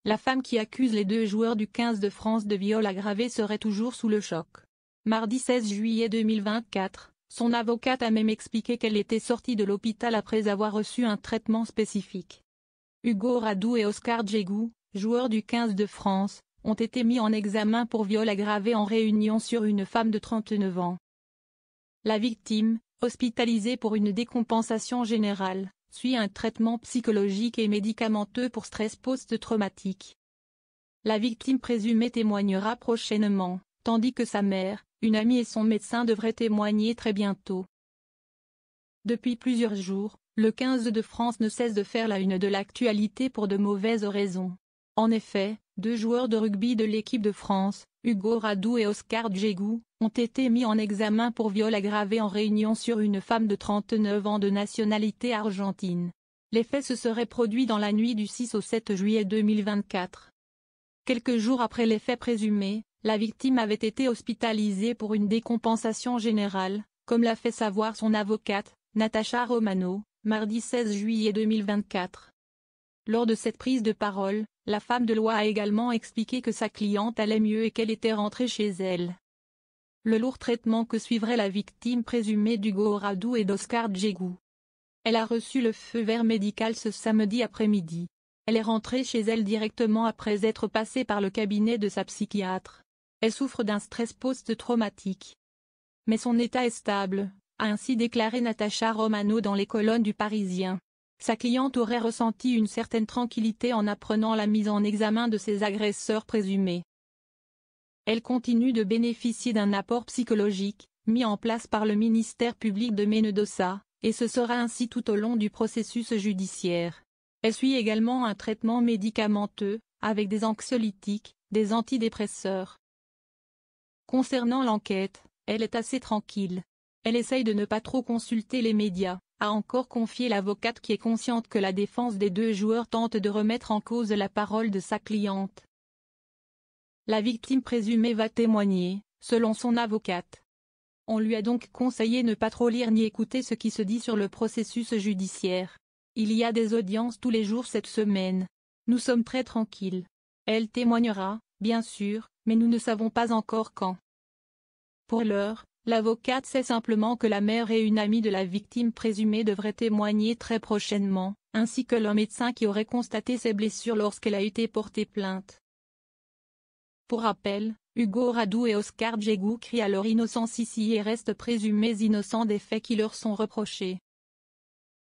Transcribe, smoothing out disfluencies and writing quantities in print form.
La femme qui accuse les deux joueurs du 15 de France de viol aggravé serait toujours sous le choc. Mardi 16 juillet 2024, son avocate a même expliqué qu'elle était sortie de l'hôpital après avoir reçu un traitement spécifique. Hugo Radou et Oscar Djegou, joueurs du 15 de France, ont été mis en examen pour viol aggravé en Réunion sur une femme de 39 ans. La victime, hospitalisée pour une décompensation générale, suit un traitement psychologique et médicamenteux pour stress post-traumatique. La victime présumée témoignera prochainement, tandis que sa mère, une amie et son médecin devraient témoigner très bientôt. Depuis plusieurs jours, le 15 de France ne cesse de faire la une de l'actualité pour de mauvaises raisons. En effet, deux joueurs de rugby de l'équipe de France, Hugo Radou et Oscar Djegou, ont été mis en examen pour viol aggravé en Réunion sur une femme de 39 ans de nationalité argentine. Les faits se seraient produits dans la nuit du 6 au 7 juillet 2024. Quelques jours après les faits présumés, la victime avait été hospitalisée pour une décompensation générale, comme l'a fait savoir son avocate, Natacha Romano, mardi 16 juillet 2024. Lors de cette prise de parole, la femme de loi a également expliqué que sa cliente allait mieux et qu'elle était rentrée chez elle. Le lourd traitement que suivrait la victime présumée d'Hugo Radou et d'Oscar Djegou. Elle a reçu le feu vert médical ce samedi après-midi. Elle est rentrée chez elle directement après être passée par le cabinet de sa psychiatre. Elle souffre d'un stress post-traumatique. Mais son état est stable, a ainsi déclaré Natacha Romano dans les colonnes du Parisien. Sa cliente aurait ressenti une certaine tranquillité en apprenant la mise en examen de ses agresseurs présumés. Elle continue de bénéficier d'un apport psychologique, mis en place par le ministère public de Mendoza, et ce sera ainsi tout au long du processus judiciaire. Elle suit également un traitement médicamenteux, avec des anxiolytiques, des antidépresseurs. Concernant l'enquête, elle est assez tranquille. Elle essaye de ne pas trop consulter les médias, a encore confié l'avocate qui est consciente que la défense des deux joueurs tente de remettre en cause la parole de sa cliente. La victime présumée va témoigner, selon son avocate. On lui a donc conseillé ne pas trop lire ni écouter ce qui se dit sur le processus judiciaire. Il y a des audiences tous les jours cette semaine. Nous sommes très tranquilles. Elle témoignera, bien sûr, mais nous ne savons pas encore quand. Pour l'heure, l'avocate sait simplement que la mère et une amie de la victime présumée devraient témoigner très prochainement, ainsi que le médecin qui aurait constaté ses blessures lorsqu'elle a été portée plainte. Pour rappel, Hugo Radou et Oscar Djegou crient à leur innocence ici et restent présumés innocents des faits qui leur sont reprochés.